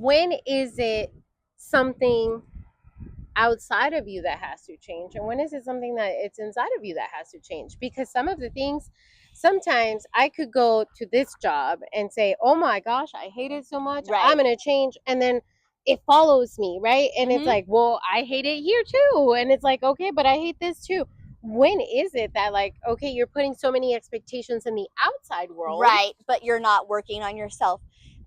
when is it something outside of you that has to change, and when is it something that it's inside of you that has to change? Because some of the things, sometimes I could go to this job and say, oh my gosh, I hate it so much, I'm Right. gonna change, and then it follows me, right? And it's Mm-hmm. like, well, I hate it here too, and it's like, okay, but I hate this too. When is it that, like, okay, you're putting so many expectations in the outside world? Right, but you're not working on yourself.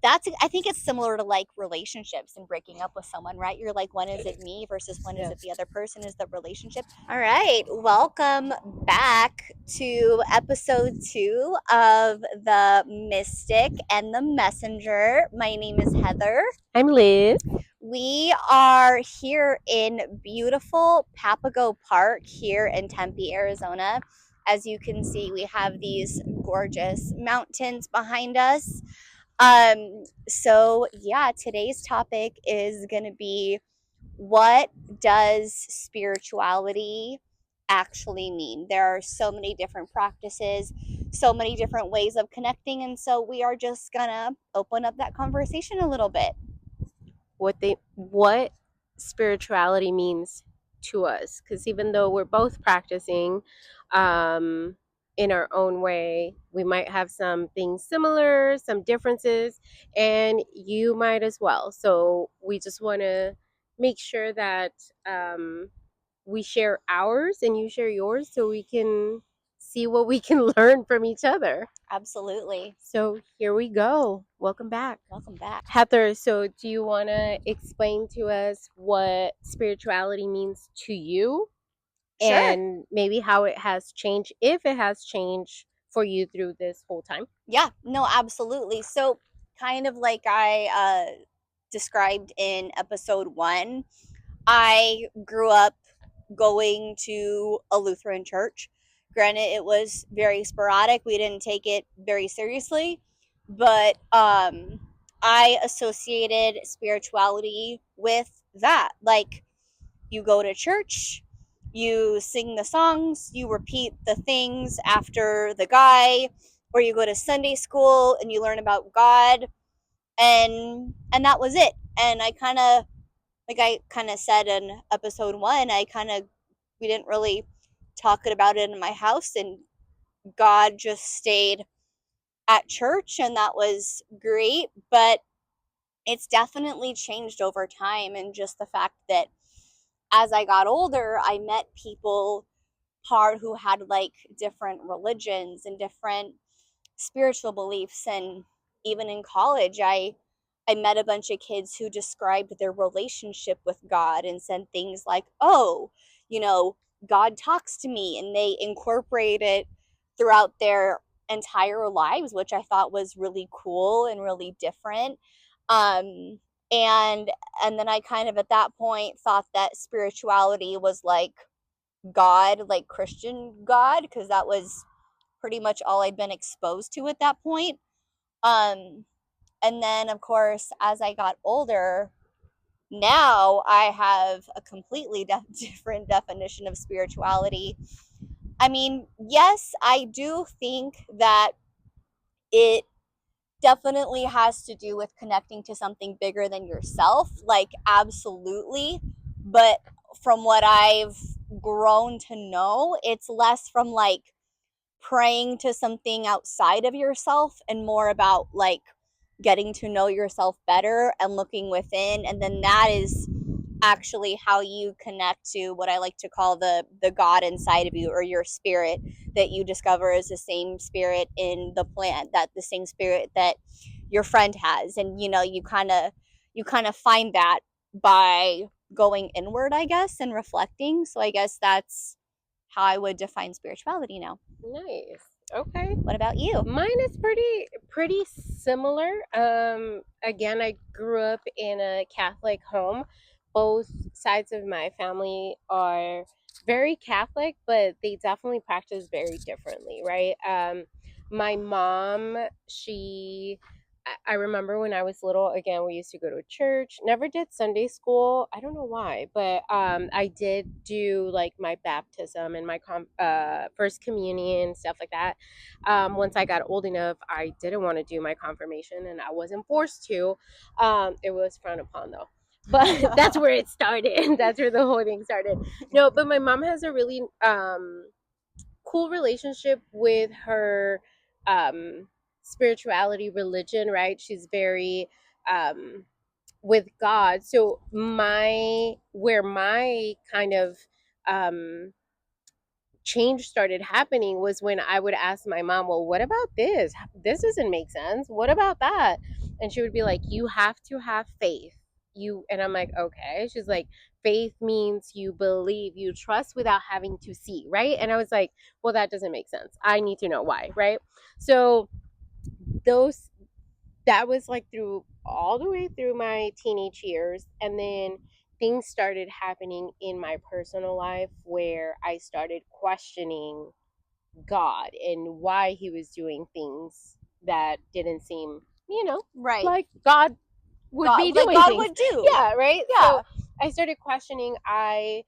I think it's similar to like relationships and breaking up with someone, right? You're like, when is it me versus when is it Yes. the other person? Is the relationship. All right, welcome back to episode 2 of The Mystic and the Messenger. My name is Heather. I'm Liz. We are here in beautiful Papago Park here in Tempe, Arizona. As you can see, we have these gorgeous mountains behind us. So yeah, today's topic is going to be, what does spirituality actually mean? There are so many different practices, so many different ways of connecting, and so we are just going to open up that conversation a little bit. What spirituality means to us, because even though we're both practicing um in our own way, we might have some things similar, some differences, and you might as well. So we just want to make sure that we share ours and you share yours, so we can see what we can learn from each other. Absolutely. So here we go. Welcome back. Welcome back. Heather, so do you want to explain to us what spirituality means to you, Sure. and maybe how it has changed, if it has changed for you through this whole time? Yeah, no, absolutely. So, kind of like I described in episode 1, I grew up going to a Lutheran church. Granted, it was very sporadic. We didn't take it very seriously, but I associated spirituality with that. Like, you go to church, you sing the songs, you repeat the things after the guy, or you go to Sunday school and you learn about God, and that was it. And I kind of said in episode 1, we didn't really talk about it in my house, and God just stayed at church, and that was great. But it's definitely changed over time, and just the fact that as I got older, I met people who had like different religions and different spiritual beliefs. And even in college, I met a bunch of kids who described their relationship with God and said things like, oh, you know, God talks to me, and they incorporate it throughout their entire lives, which I thought was really cool and really different. Um, and and then I kind of at that point thought that spirituality was like God, like Christian God, because that was pretty much all I'd been exposed to at that point. Um, and then, of course, as I got older, now I have a completely different definition of spirituality. I mean, yes, I do think that it definitely has to do with connecting to something bigger than yourself, like, absolutely. But from what I've grown to know, it's less from like praying to something outside of yourself and more about like getting to know yourself better and looking within, and then that is actually how you connect to what I like to call the God inside of you, or your spirit that you discover is the same spirit in the plant, that the same spirit that your friend has. And you kind of find that by going inward, I guess, and reflecting. So I guess that's how I would define spirituality now. Nice. Okay. What about you? Mine is pretty similar. Again, I grew up in a Catholic home. Both sides of my family are very Catholic, but they definitely practice very differently, right? My mom, she I remember when I was little, again, we used to go to church. Never did Sunday school. I don't know why, but I did do like my baptism and my first communion, stuff like that. Once I got old enough, I didn't want to do my confirmation, and I wasn't forced to. It was frowned upon though. But that's where it started. That's where the whole thing started. No, but my mom has a really cool relationship with her spirituality, religion, right? She's very with God. So my kind of um change started happening was when I would ask my mom, well, what about this? This doesn't make sense. What about that? And she would be like, you have to have faith. And I'm like, okay. She's like, faith means you believe, you trust without having to see, right? And I was like, well, that doesn't make sense. I need to know why, right? So those that was like through all the way through my teenage years, and then things started happening in my personal life where I started questioning God and why he was doing things that didn't seem, Right. like God would be God, like doing God things. would do. Yeah, right? Yeah. So I started questioning. I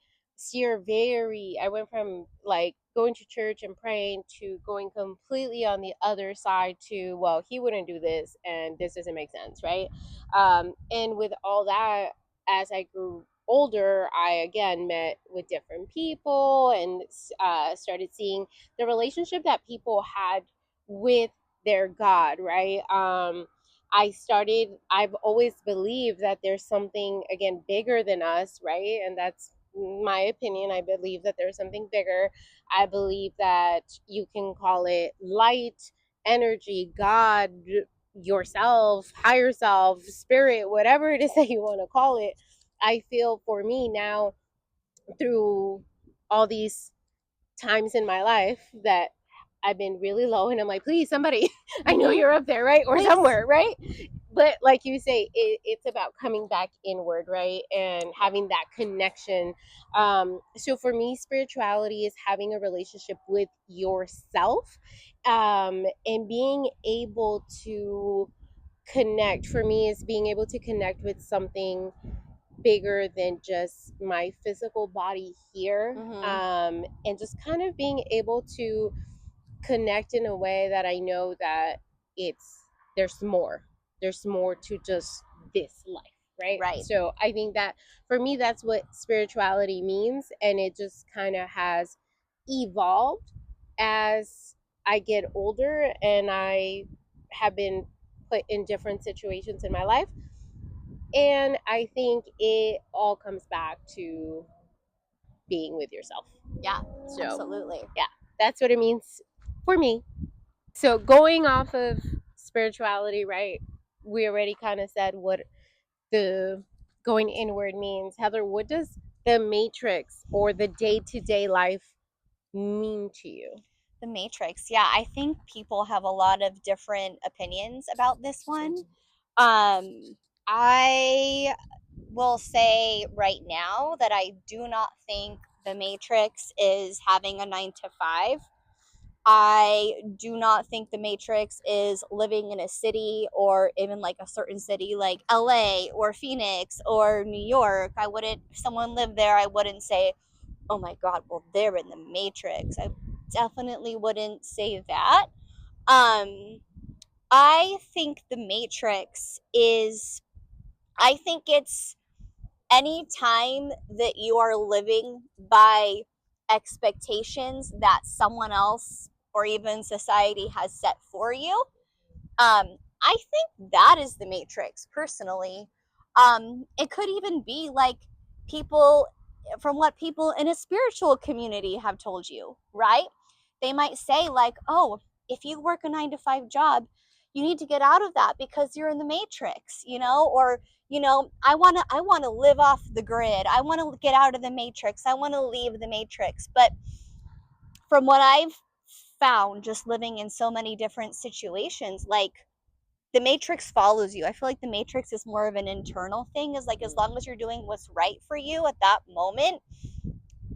went from like going to church and praying to going completely on the other side to, well, he wouldn't do this and this doesn't make sense, right? And with all that, as I grew older, I again met with different people and started seeing the relationship that people had with their God, right? I've always believed that there's something, again, bigger than us, right? And that's my opinion. I believe that there's something bigger. I believe that you can call it light, energy, God, yourself, higher self, spirit, whatever it is that you want to call it. I feel for me now, through all these times in my life that I've been really low, and I'm like, please, somebody, I know you're up there, right? Or Please. somewhere, right? But like you say, it's about coming back inward, right? And having that connection. So for me, spirituality is having a relationship with yourself, and being able to connect. For me, is being able to connect with something bigger than just my physical body here, and just kind of being able to connect in a way that I know that it's there's more. There's more to just this life, right? Right. So I think that for me, that's what spirituality means, and it just kind of has evolved as I get older and I have been put in different situations in my life. And I think it all comes back to being with yourself. Yeah. So, Absolutely. yeah, that's what it means for me. So, going off of spirituality, right? We already kind of said what the going inward means. Heather, what does the matrix or the day to day life mean to you? The Matrix. Yeah, I think people have a lot of different opinions about this one. I will say right now that I do not think The Matrix is having a 9 to 5. I do not think The Matrix is living in a city, or even like a certain city like LA or Phoenix or New York. I wouldn't, if someone lived there, I wouldn't say, oh my God, well, they're in The Matrix. I definitely wouldn't say that. Um, I think The Matrix is, I think it's any time that you are living by expectations that someone else or even society has set for you. I think that is the Matrix, personally. It could even be like people, from what people in a spiritual community have told you, right? They might say, like, oh, if you work a 9 to 5 job, you need to get out of that because you're in the Matrix, or I want to live off the grid. I want to get out of the Matrix. I want to leave the Matrix. But from what I've found, just living in so many different situations, like, the Matrix follows you. I feel like the Matrix is more of an internal thing. Is like, as long as you're doing what's right for you at that moment,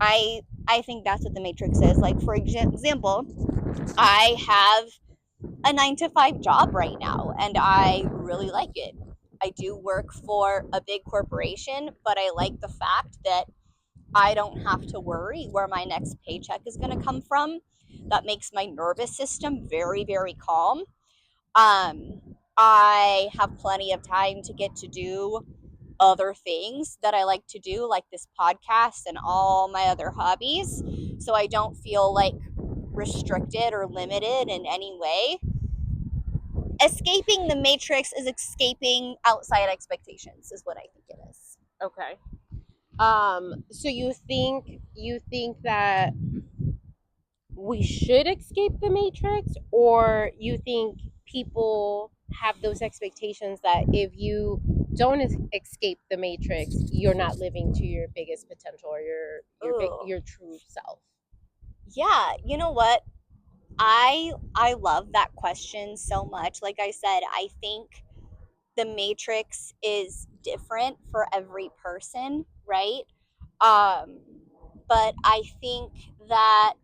I think that's what the Matrix is. Like, for example, I have a 9 to 5 job right now, and I really like it. I do work for a big corporation, but I like the fact that I don't have to worry where my next paycheck is going to come from. That makes my nervous system very, very calm. I have plenty of time to get to do other things that I like to do, like this podcast and all my other hobbies. So I don't feel like restricted or limited in any way. Escaping the matrix is escaping outside expectations, is what I think it is. Okay. So you think that we should escape the matrix, or you think people have those expectations that if you don't escape the matrix, you're not living to your biggest potential or Ooh. your true self? Yeah, you know what? I love that question so much. Like I said, I think the matrix is different for every person, right? Um, but I think that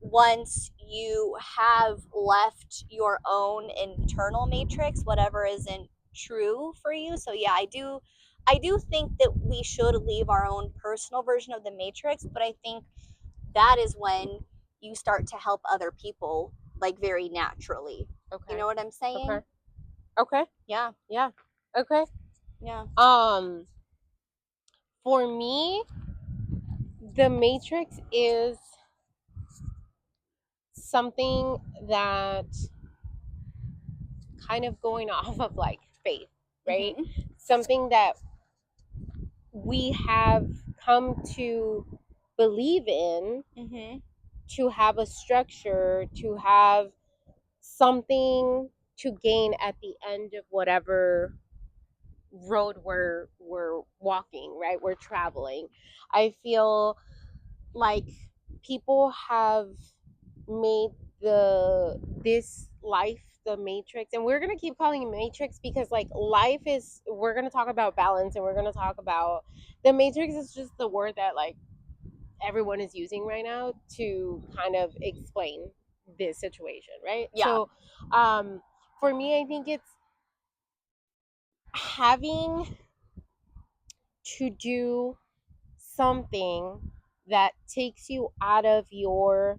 once you have left your own internal matrix, whatever isn't true for you. So yeah, I do think that we should leave our own personal version of the matrix, but I think that is when you start to help other people like very naturally. You Okay. know what I'm saying? Okay. Okay. Yeah. Yeah. Okay. Yeah. Um, for me, the matrix is something that kind of going off of like faith, right? Mhm. Something that we have come to believe in, Mhm. to have a structure, to have something to gain at the end of whatever road we're walking, right? We're traveling. I feel like people have made this life the matrix, and we're gonna keep calling it matrix because like life is, we're gonna talk about balance, and we're gonna talk about the matrix is just the word that like everyone is using right now to kind of explain this situation, right? Yeah. So for me, I think it's having to do something that takes you out of your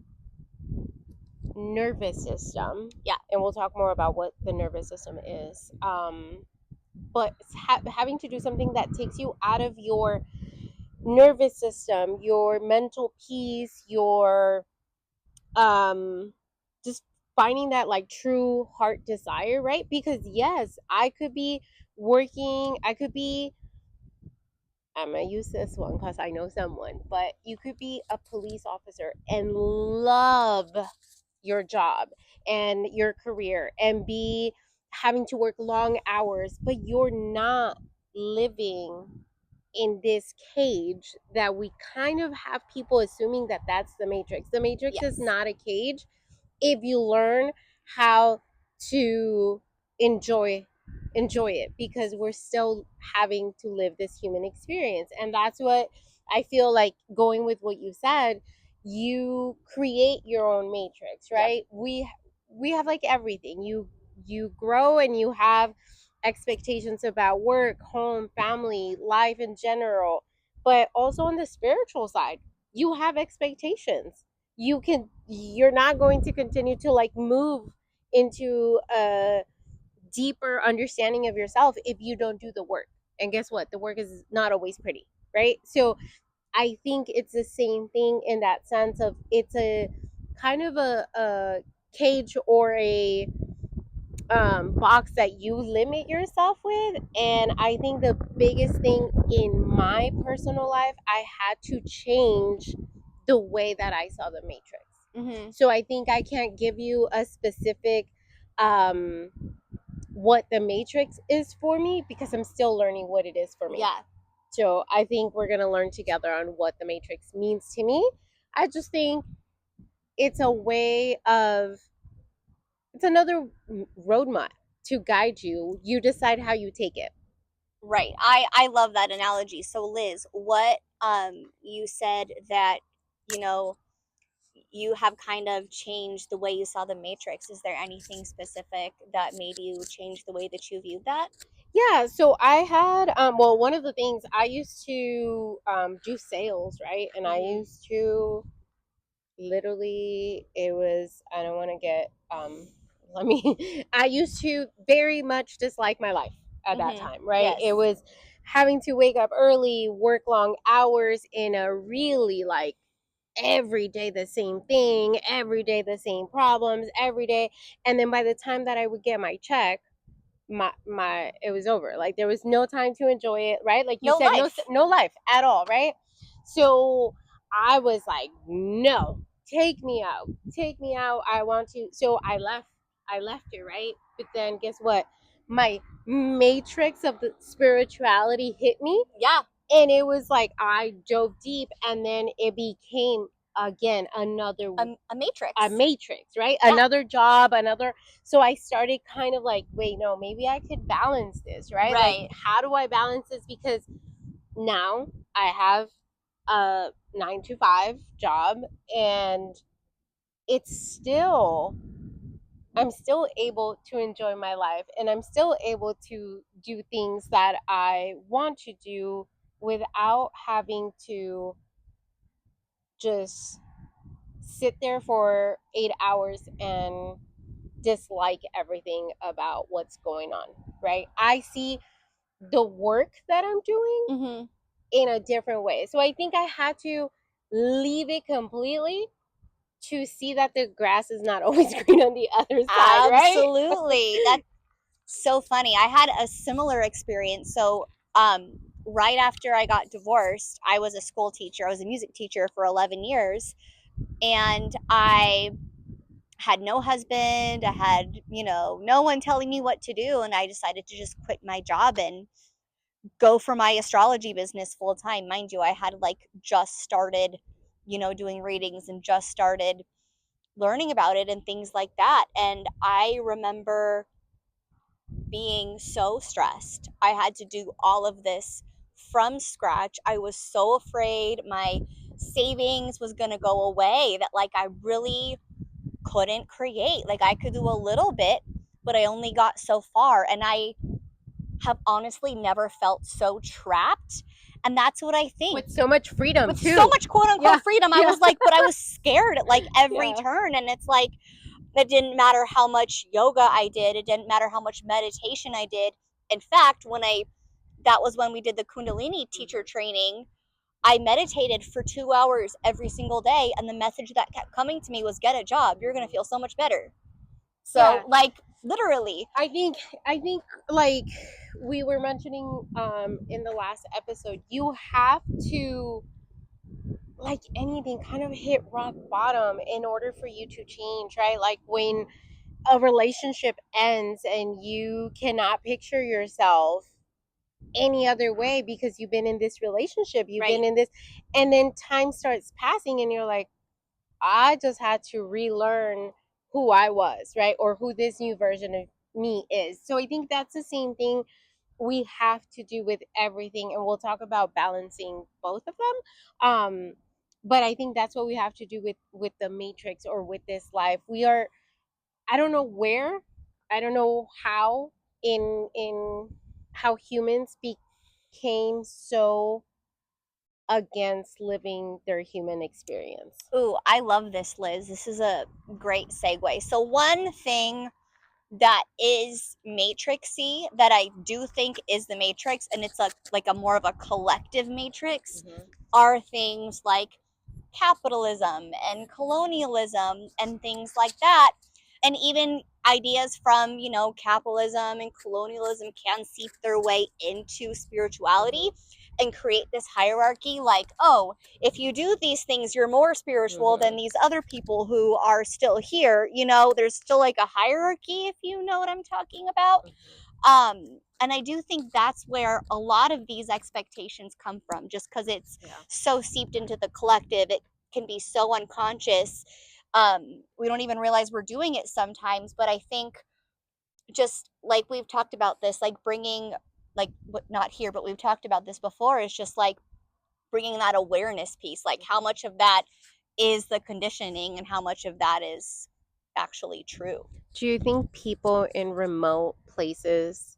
nervous system. Yeah. And we'll talk more about what the nervous system is. But having to do something that takes you out of your nervous system, your mental peace, your just finding that like true heart desire, right? Because yes, I could be working, I could be, I'm gonna use this one because I know someone, but you could be a police officer and love your job and your career and be having to work long hours, but you're not living in this cage that we kind of have people assuming that that's the matrix. The matrix is Yes. not a cage if you learn how to enjoy it, because we're still having to live this human experience. And that's what I feel like, going with what you said, you create your own matrix, Yep. right? We have like everything. You grow and you have expectations about work, home, family, life in general, but also on the spiritual side, you have expectations. You're not going to continue to like move into a deeper understanding of yourself if you don't do the work. And guess what? The work is not always pretty, right? So I think it's the same thing in that sense of it's a kind of a cage or a box that you limit yourself with. And I think the biggest thing in my personal life, I had to change the way that I saw the matrix. Mm-hmm. So I think I can't give you a specific um, what the matrix is for me, because I'm still learning what it is for me. Yeah. So I think we're gonna learn together on what the matrix means to me. I just think it's a way of, it's another roadmap to guide you. You decide how you take it. Right. I love that analogy. So Liz, what you said that, you know, you have kind of changed the way you saw the Matrix. Is there anything specific that made you change the way that you viewed that? Yeah, so I had well, one of the things I used to do sales, right? And I Mhm. used to literally, it was, I don't want to get let me I used to very much dislike my life at that Mhm. time, right? Yes. It was having to wake up early, work long hours in a really like every day the same thing, every day the same problems, every day. And then by the time that I would get my check, my it was over. Like there was no time to enjoy it, right? Like you No said, life. no life at all, right? So I was like, no, take me out. I want to. So I left it, right? But then guess what? My matrix of the spirituality hit me, Yeah. and it was like I dove deep, and then it became again another A a Matrix. matrix, right? Yeah. Another job, another. So I started kind of like, wait, no, maybe I could balance this, right? Like, Right. how do I balance this? Because now I have a 9 to 5 job, and it's still, I'm still able to enjoy my life, and I'm still able to do things that I want to do without having to just sit there for 8 hours and dislike everything about what's going on, right? I see the work that I'm doing Mhm. in a different way. So I think I had to leave it completely to see that the grass is not always green on the other side, right? Absolutely. That's so funny. I had a similar experience. So, right after I got divorced, I was a school teacher. I was a music teacher for 11 years, and I had no husband. I had, no one telling me what to do, and I decided to just quit my job and go for my astrology business full time. Mind you, I had like just started, doing readings and just started learning about it and things like that. And I remember being so stressed. I had to do all of this from scratch. I was so afraid my savings was going to go away that like I really couldn't create. Like I could do a little bit, but I only got so far, and I have honestly never felt so trapped. And that's what I think. With so much freedom With so too. much quote Yeah, unquote freedom, I yeah, was like, but I was scared at like every yeah. turn. And it's like, it didn't matter how much yoga I did, it didn't matter how much meditation I did. In fact, that was when we did the Kundalini teacher training. I meditated for 2 hours every single day, and the message that kept coming to me was, get a job. You're going to feel so much better. So, Yeah. like, literally. I think like we were mentioning in the last episode, you have to, like anything, kind of hit rock bottom in order for you to change, right? Like when a relationship ends and you cannot picture yourself any other way because you've been in this relationship, you've been Right. in this, and then time starts passing and you're like, I just had to relearn who I was, right? Or who this new version of me is. So I think that's the same thing we have to do with everything, and we'll talk about balancing both of them. But I think that's what we have to do with the matrix or with this life. We are, I don't know where, I don't know how, in how humans became so against living their human experience. Ooh, I love this, Liz. This is a great segue. So, one thing that is matrixy that I do think is the matrix, and it's like a more of a collective matrix, Mm-hmm. are things like capitalism and colonialism and things like that. And even ideas from, capitalism and colonialism can seep their way into spirituality and create this hierarchy like, oh, if you do these things, you're more spiritual than Mm-hmm. these other people who are still here. There's still like a hierarchy, if you know what I'm talking about. And I do think that's where a lot of these expectations come from, just because it's Yeah. so seeped into the collective. It can be so unconscious. We don't even realize we're doing it sometimes. But I think, just like we've talked about this, like bringing, like, not here, but we've talked about this before, is just like bringing that awareness piece. Like, how much of that is the conditioning and how much of that is actually true. Do you think people in remote places,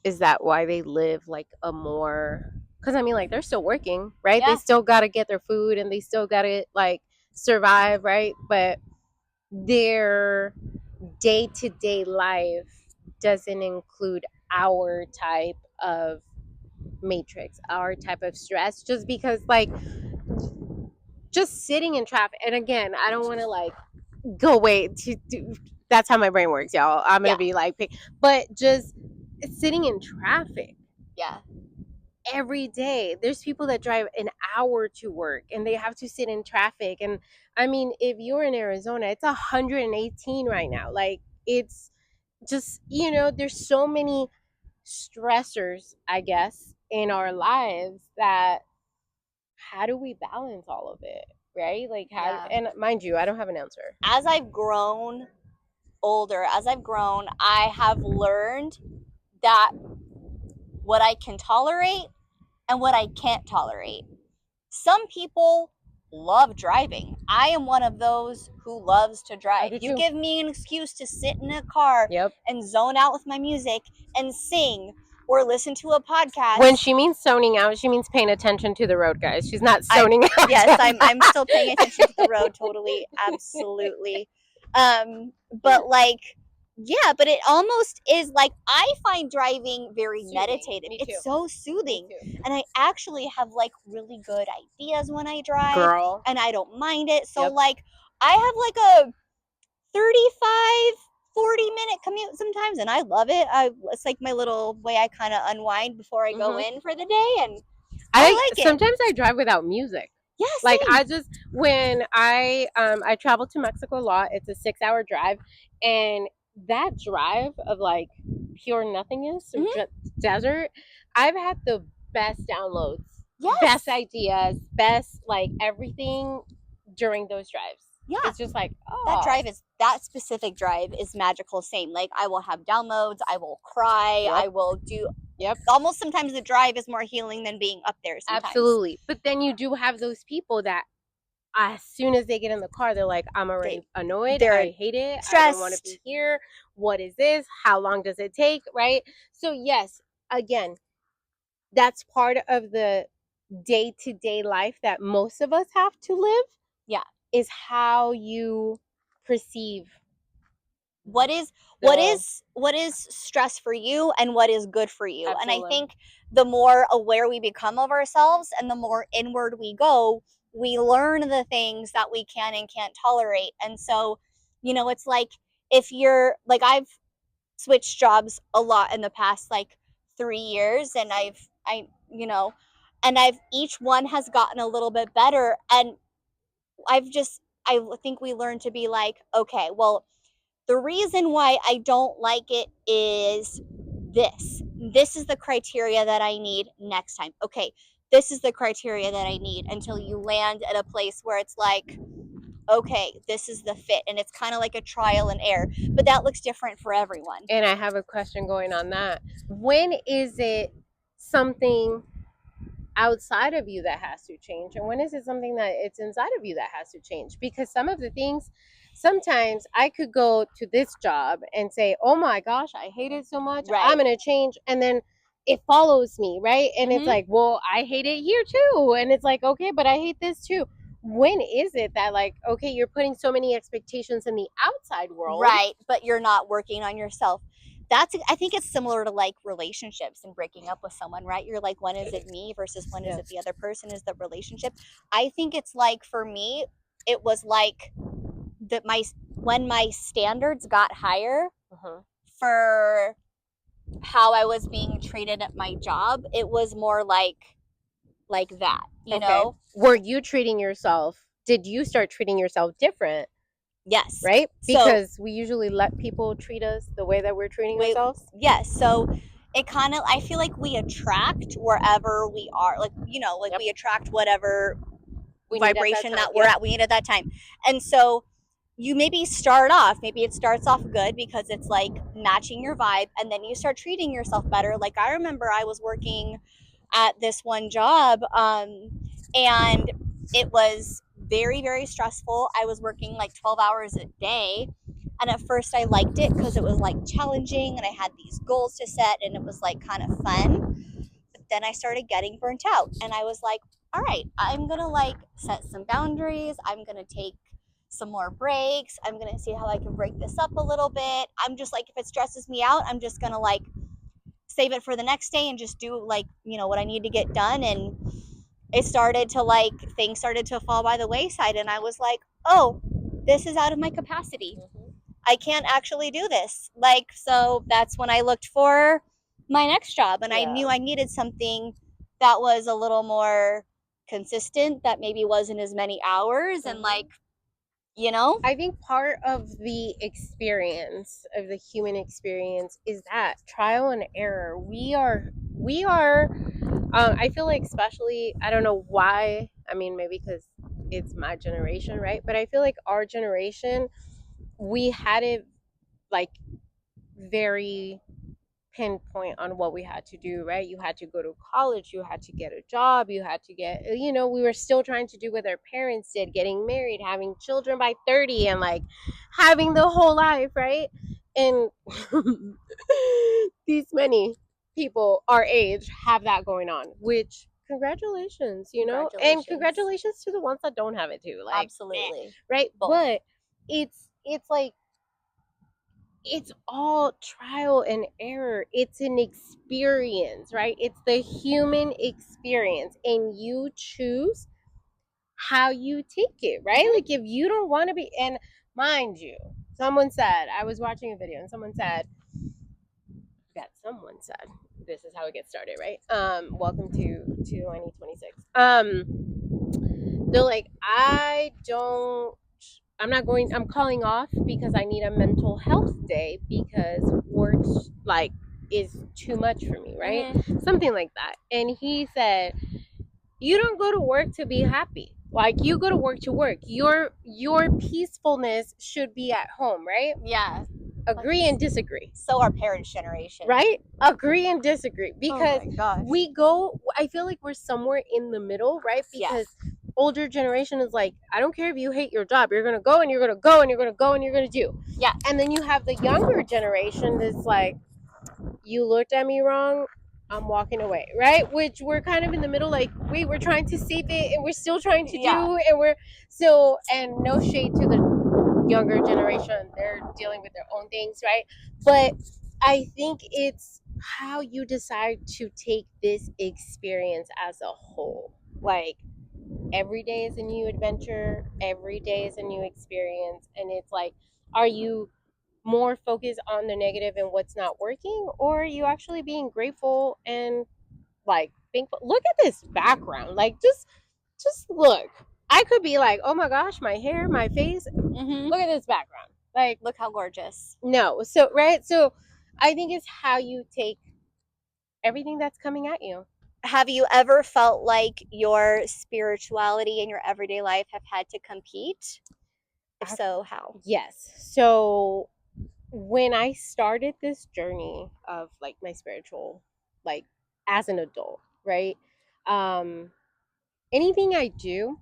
is that why they live like a more, because I mean, like, they're still working, right? They Yeah. still got to get their food and they still got to like survive, right? But their day-to-day life doesn't include our type of matrix, our type of stress, just because like just sitting in traffic. And again, I don't want to like go away to do, that's how my brain works, y'all. I'm gonna Yeah. be like, but just sitting in traffic Yeah. every day. There's people that drive an hour to work and they have to sit in traffic. And I mean, if you're in Arizona, it's 118 right now. Like, it's just, there's so many stressors, I guess, in our lives that how do we balance all of it, right? Like, how, Yeah. and mind you, I don't have an answer. As I've grown older, I have learned that what I can tolerate and what I can't tolerate. Some people love driving. I am one of those who loves to drive. You give me an excuse to sit in a car Yep. and zone out with my music and sing or listen to a podcast. When she means zoning out, she means paying attention to the road, guys. She's not zoning out. Yes, I'm still paying attention to the road, totally, absolutely. But like, yeah, but it almost is like, I find driving very Soothing. meditative. Me too. It's so soothing. Me too. And I actually have like really good ideas when I drive. Girl. And I don't mind it. So Yep. like, I have like a 35, 40-minute commute sometimes, and I love it. It's like my little way I kind of unwind before I go in for the day, and I like it. Sometimes I drive without music. Yeah, Like, same. I just, when I travel to Mexico a lot, it's a 6-hour drive, and that drive of like pure nothingness, desert, I've had the best downloads, best ideas, best like everything during those drives. Yeah, it's just like, that specific drive is magical. Same, like I will have downloads, I will cry, I will do. Almost sometimes the drive is more healing than being up there sometimes. Absolutely. But then you do have those people that as soon as they get in the car, they're like, I'm already annoyed. I hate it. Stressed. I don't want to be here. What is this? How long does it take? Right? So yes, again, that's part of the day-to-day life that most of us have to live. Yeah. Is how you perceive what is stress for you and what is good for you. Absolutely. And I think the more aware we become of ourselves and the more inward we go, we learn the things that we can and can't tolerate. And so, it's like, if you're like, I've switched jobs a lot in the past like 3 years, and each one has gotten a little bit better, and I think we learned to be like, okay, well, the reason why I don't like it is this. This is the criteria that I need next time. Okay, this is the criteria that I need, until you land at a place where it's like, okay, this is the fit. And it's kind of like a trial and error. But that looks different for everyone. And I have a question going on that. When is it something outside of you that has to change, and when is it something that it's inside of you that has to change? Because some of the things, sometimes I could go to this job and say, oh my gosh, I hate it so much, I'm gonna change, and then it follows me, right? And it's like, well, I hate it here too, and it's like, okay, but I hate this too. When is it that, like, okay, you're putting so many expectations in the outside world, right, but you're not working on yourself? I think it's similar to like relationships and breaking up with someone, right? You're like, when is it me versus when is it the other person, is the relationship. I think it's like, for me, it was like that when my standards got higher for how I was being treated at my job, it was more like that, you know? Were you treating yourself, did you start treating yourself different? Yes. Right? Because we usually let people treat us the way that we're treating ourselves. Yes. So it kind of, I feel like we attract wherever we are. Like, we attract whatever vibration that we're at, we need at that time. And so you maybe start off, maybe it starts off good because it's like matching your vibe, and then you start treating yourself better. Like, I remember I was working at this one job, and it was very, very stressful. I was working like 12 hours a day. And at first I liked it because it was like challenging and I had these goals to set and it was like kind of fun. But then I started getting burnt out and I was like, all right, I'm going to like set some boundaries. I'm going to take some more breaks. I'm going to see how I can break this up a little bit. I'm just like, if it stresses me out, I'm just going to like save it for the next day and just do like, what I need to get done. And it started to like, things started to fall by the wayside. And I was like, oh, this is out of my capacity. I can't actually do this. Like, so that's when I looked for my next job. And I knew I needed something that was a little more consistent, that maybe wasn't as many hours. And like, I think part of the experience of the human experience is that trial and error. We are I feel like, especially, I don't know why, I mean, maybe because it's my generation, right? But I feel like our generation, we had it like very pinpoint on what we had to do, right? You had to go to college, you had to get a job, you had to get, we were still trying to do what our parents did, getting married, having children by 30, and like having the whole life, right? And these many people our age have that going on, which congratulations, and congratulations to the ones that don't have it too. Like, absolutely. right? Both. But it's like, it's all trial and error. It's an experience, right? It's the human experience, and you choose how you take it, right? Like, if you don't want to be, and mind you, someone said, I was watching a video and someone said, this is how it gets started, right? Welcome to 2026. They're like, I'm calling off because I need a mental health day because work like is too much for me, right? Something like that. And he said, you don't go to work to be happy. Like, you go to work to work. Your peacefulness should be at home, right? Yeah. Agree and disagree. So our parents' generation. Right? Agree and disagree. Because oh my gosh. I feel like we're somewhere in the middle, right? Because older generation is like, I don't care if you hate your job, you're gonna go and you're gonna go and you're gonna go and you're gonna do. Yeah. And then you have the younger generation that's like, you looked at me wrong, I'm walking away, right? Which we're kind of in the middle, like, wait, we're trying to save it and we're still trying to do, and we're still, and no shade to the younger generation, they're dealing with their own things, right? But I think it's how you decide to take this experience as a whole. Like, every day is a new adventure, every day is a new experience, and it's like, are you more focused on the negative and what's not working, or are you actually being grateful and like thankful? Look at this background, like, just look. I could be like, oh my gosh, my hair, my face. Look at this background. Like, look how gorgeous. No. So, right? So I think it's how you take everything that's coming at you. Have you ever felt like your spirituality and your everyday life have had to compete? If so, how? Yes. So when I started this journey of like my spiritual, like, as an adult, right? Anything I do,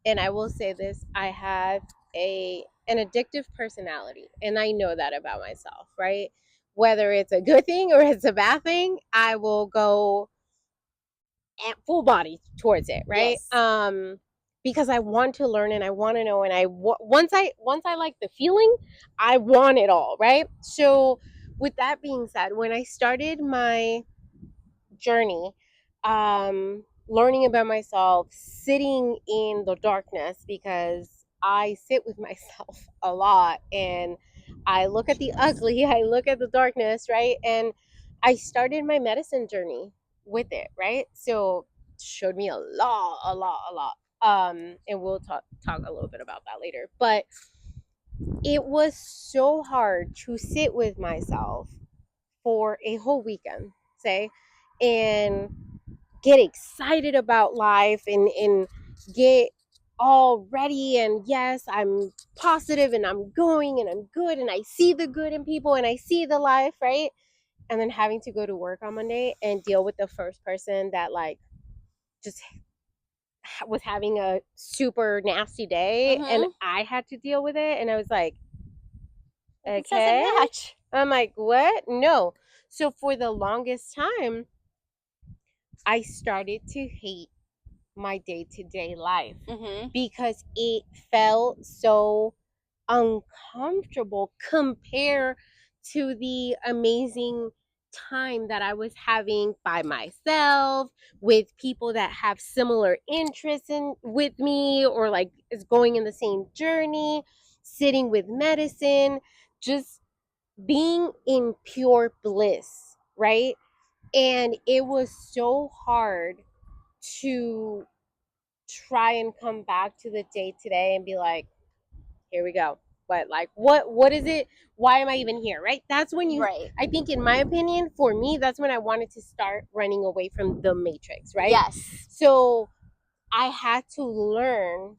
and I will say this, I have an addictive personality, and I know that about myself, right? Whether it's a good thing or it's a bad thing, I will go at full body towards it, right? Yes. Because I want to learn and I want to know, and once I like the feeling, I want it all, right? So with that being said, when I started my journey, learning about myself, sitting in the darkness, because I sit with myself a lot and I look at the ugly, I look at the darkness, right? And I started my medicine journey with it, right? So showed me a lot. And we'll talk a little bit about that later. But it was so hard to sit with myself for a whole weekend, say, and get excited about life and get all ready, and yes, I'm positive and I'm going and I'm good and I see the good in people and I see the life, right? And then having to go to work on Monday and deal with the first person that like just was having a super nasty day and Mhm. I had to deal with it, and I was like, This doesn't okay. match. I'm like, what? No. So for the longest time, I started to hate my day-to-day life Mhm. because it felt so uncomfortable compared to the amazing time that I was having by myself with people that have similar interests in with me, or like is going in the same journey, sitting with medicine, just being in pure bliss, right? And it was so hard to try and come back to the day today and be like, here we go. But like, what is it? Why am I even here? Right? That's when you, Right. I think, in my opinion, for me, that's when I wanted to start running away from the matrix, right? Yes. So I had to learn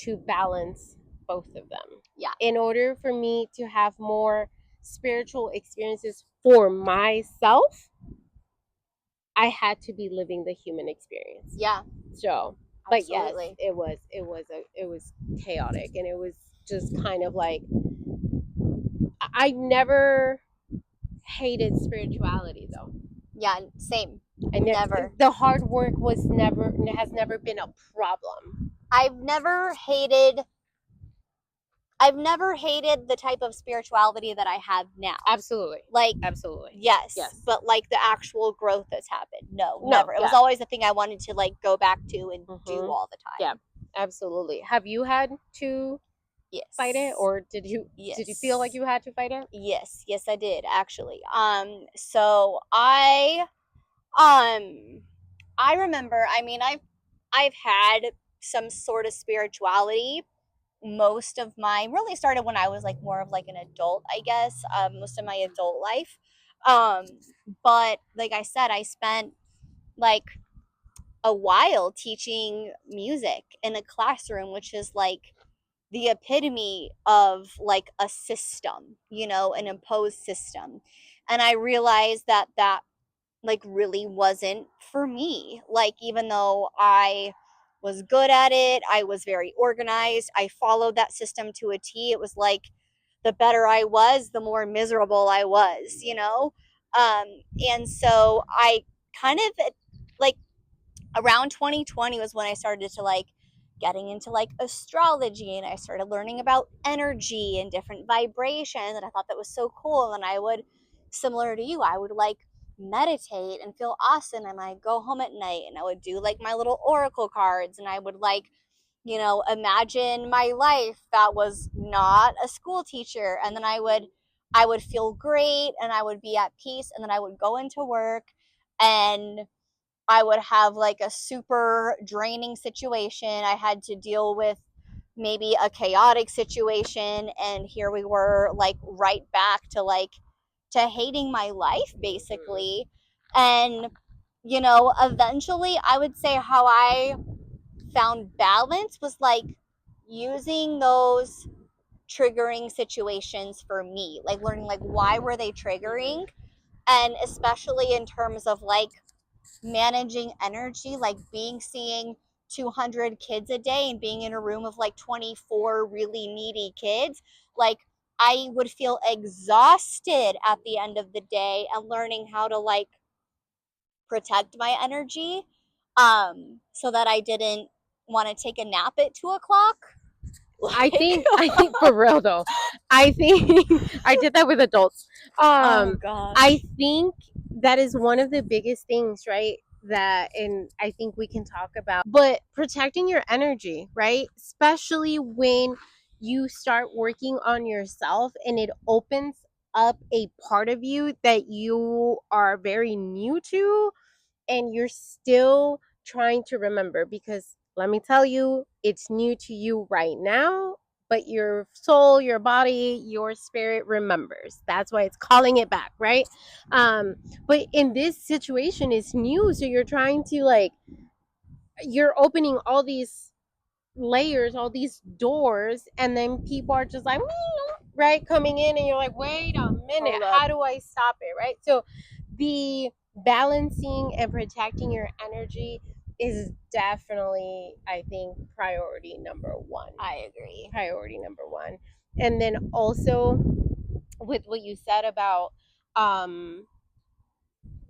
to balance both of them. Yeah. In order for me to have more spiritual experiences for myself, I had to be living the human experience. Yeah. So, but yes, Absolutely. it was chaotic, and it was just kind of like I never hated spirituality though. Yeah. Same. I Never. the hard work was never has never been a problem. I've never hated. I've never hated the type of spirituality that I have now. Absolutely. Like, Absolutely. yes, Yes. but like the actual growth that's happened. No, No, never. It was yeah. always a thing I wanted to like go back to and do all the time. Yeah, absolutely. Have you had to Yes. fight it, or did you feel like Yes. you had to fight it? Yes, yes, I did actually. So I remember. I mean, I've had some sort of spirituality. Most of mine really started when I was like more of like an adult, I guess. Most of my adult life. Um, but like I said, I spent like a while teaching music in a classroom, which is like the epitome of like a system, you know, an imposed system. And I realized that that like really wasn't for me. Like, even though I was good at it, I was very organized, I followed that system to a T. It was like the better I was, the more miserable I was, you know? Um, and so I kind of like around 2020 was when I started to like getting into like astrology, and I started learning about energy and different vibrations, and I thought that was so cool. And I would, similar to you, I would like meditate and feel awesome, and I go home at night and I would do like my little oracle cards, and I would like, you know, imagine my life that was not a school teacher, and then I would feel great and I would be at peace, and then I would go into work and I would have like a super draining situation. I had to deal with maybe a chaotic situation, and here we were like right back to like to hating my life basically. And you know, eventually I would say how I found balance was like using those triggering situations for me, like learning like why were they triggering, and especially in terms of like managing energy, like being seeing 200 kids a day and being in a room of like 24 really needy kids, like I would feel exhausted at the end of the day, and learning how to like protect my energy, so that I didn't want to take a nap at 2 o'clock. I think for real though, I think I did that with adults. Oh gosh. I think that is one of the biggest things, right? That, and I think we can talk about, but protecting your energy, right? Especially when you start working on yourself and it opens up a part of you that you are very new to, and you're still trying to remember, because let me tell you, it's new to you right now, but your soul, your body, your spirit remembers. That's why it's calling it back, right? But in this situation, it's new, so you're trying to like, you're opening all these layers, all these doors, and then people are just like, right, coming in, and you're like, wait a minute, how do I stop it, right? So the balancing and protecting your energy is definitely, I think, priority number one. I agree. Priority number one. And then also with what you said about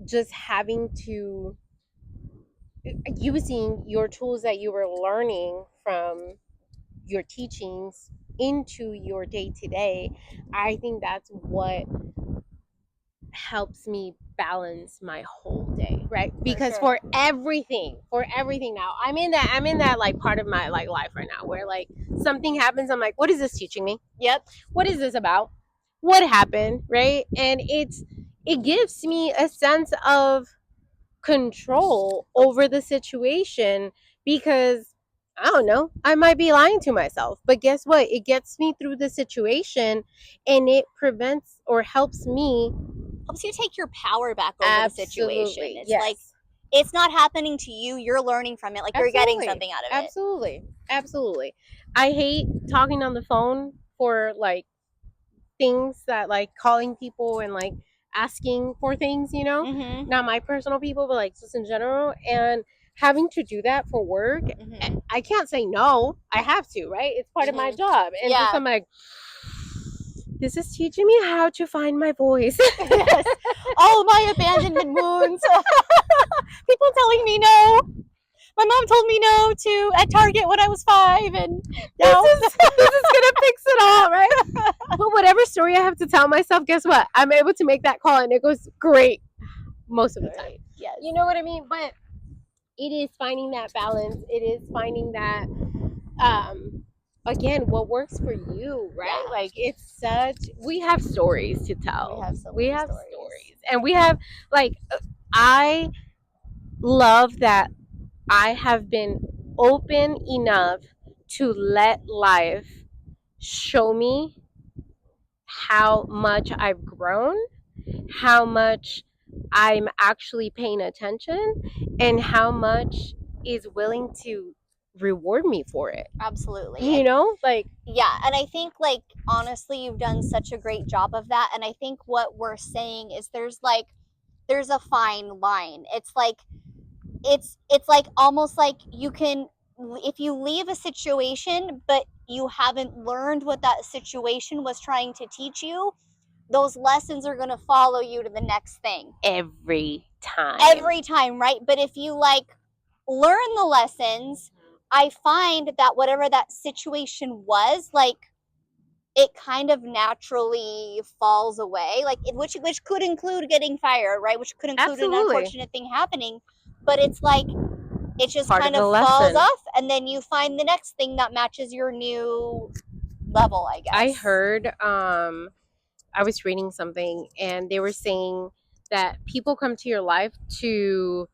just having to using your tools that you were learning from your teachings into your day to day, I think that's what helps me balance my whole day, right? Because sure. for everything now, I'm in that like part of my like life right now where like something happens, I'm like, what is this teaching me? Yep. What is this about? What happened, right? And it gives me a sense of control over the situation because I don't know, I might be lying to myself, but guess what? It gets me through the situation and it prevents or helps me. Helps you take your power back over the situation. Absolutely, It's yes. like it's not happening to you, you're learning from it, like you're getting something out of it. Absolutely. I hate talking on the phone for like things that like calling people and like asking for things, you know, Mm-hmm. not my personal people, but like just in general. And having to do that for work, Mm-hmm. I can't say no. I have to, right? It's part of my Mhm. job. And Yeah. just I'm like, this is teaching me how to find my voice. Yes. All my abandonment wounds. People telling me no. My mom told me no to at Target when I was 5, and now this is gonna fix it all, right? But whatever story I have to tell myself, guess what? I'm able to make that call and it goes great most of the time. Yes. You know what I mean? But it is finding that balance. It is finding that again, what works for you, right? Yeah. Like it's such, we have stories to tell. We have so We many have stories. stories. And we have like I love that I have been open enough to let life show me how much I've grown, how much I'm actually paying attention, and how much is willing to reward me for it. Absolutely. You know, like Yeah, and I think like honestly you've done such a great job of that, and I think what we're saying is there's a fine line. It's like it's like almost like you can, if you leave a situation but you haven't learned what that situation was trying to teach you, those lessons are going to follow you to the next thing every time. Right? But if you like learn the lessons, I find that whatever that situation was, like it kind of naturally falls away, like which could include getting fired, right? Which could include an unfortunate thing happening, but it's like it just Part kind of of the falls lesson. off, and then you find the next thing that matches your new level, I guess. I heard I was reading something and they were saying that people come to your life to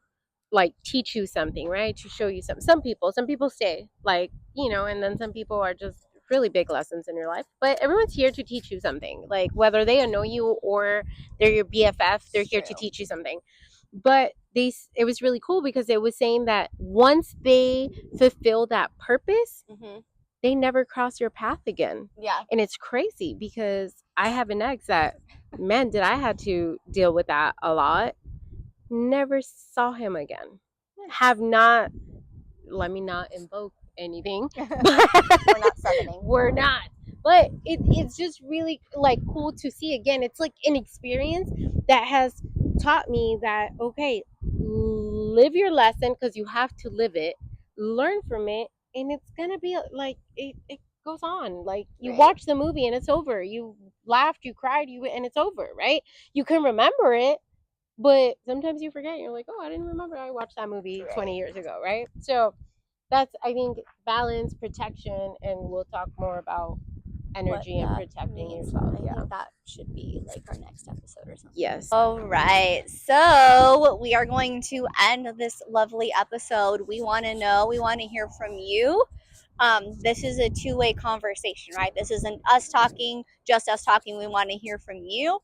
like teach you something, right? To show you something. Some people stay, like, you know, and then some people are just really big lessons in your life. But everyone's here to teach you something. Like whether they know you or they're your BFF, they're here to teach you something. But it was really cool because it was saying that once they fulfill that purpose, they never cross your path again. Yeah. And it's crazy because I have an ex that, man, did I had to deal with that a lot. Never saw him again. Have not, let me not invoke anything. We're not summoning. We're not. But it's just really like cool to see again. It's like an experience that has taught me that, okay, live your lesson because you have to live it, learn from it, and it's gonna be like it goes on. Like you watch the movie and it's over. You laughed, you cried, and it's over, right? You can remember it, but sometimes you forget. You're like, oh, I didn't remember I watched that movie 20 years ago, right? So that's, I think, balance, protection, and we'll talk more about energy and protecting yourself. I think that should be like our next episode or something. Yes. All right. So we are going to end this lovely episode. We want to hear from you. This is a two-way conversation, right? This isn't us talking, just us talking. We want to hear from you.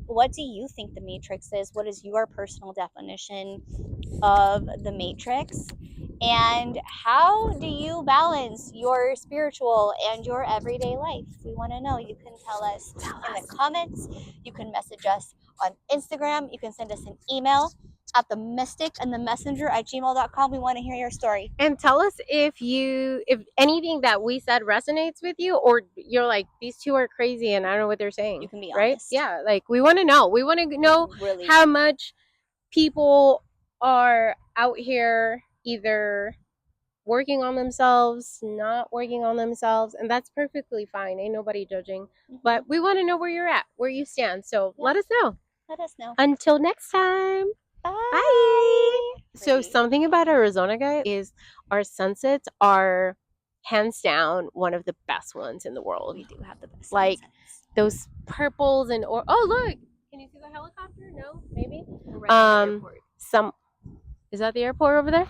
What do you think the Matrix is? What is your personal definition of the Matrix? And how do you balance your spiritual and your everyday life? We want to know. You can tell us in the comments. You can message us on Instagram. You can send us an email. at the mystic and the messenger at gmail.com. We want to hear your story. And tell us if anything that we said resonates with you, or you're like, these two are crazy and I don't know what they're saying. You can be right? honest. Yeah, like we want to know. We want to know Really. how much people are out here either working on themselves, not working on themselves, and that's perfectly fine. Ain't nobody judging. But we want to know where you're at, where you stand. So let us know. Let us know. Until next time. Bye. Bye. So Pretty. something about Arizona, guys, is our sunsets are hands down one of the best ones in the world. We do have the best Like sunsets. those purples and oh look, can you see the helicopter? No, maybe. We're right at the airport. Is that the airport over there?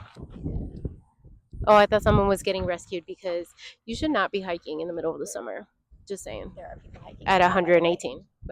Oh, I thought someone was getting rescued because you should not be hiking in the middle of the summer. Just saying. There are people hiking At right now, by the way. 118.